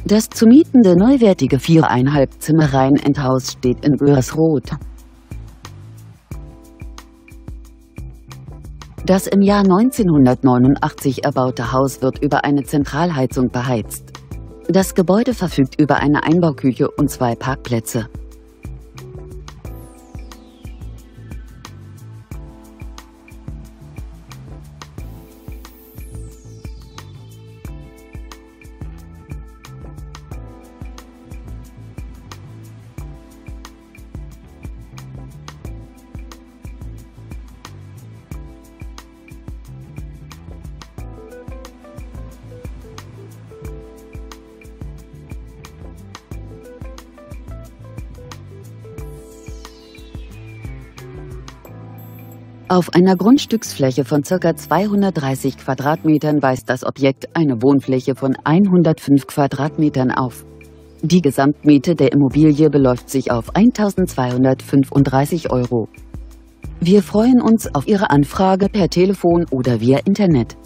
Das zu mietende neuwertige 4,5 Zimmer-Reihenendhaus steht in Börsroth. Das im Jahr 1989 erbaute Haus wird über eine Zentralheizung beheizt. Das Gebäude verfügt über eine Einbauküche und 2 Parkplätze. Auf einer Grundstücksfläche von ca. 230 Quadratmetern weist das Objekt eine Wohnfläche von 105 Quadratmetern auf. Die Gesamtmiete der Immobilie beläuft sich auf 1.235 €. Wir freuen uns auf Ihre Anfrage per Telefon oder via Internet.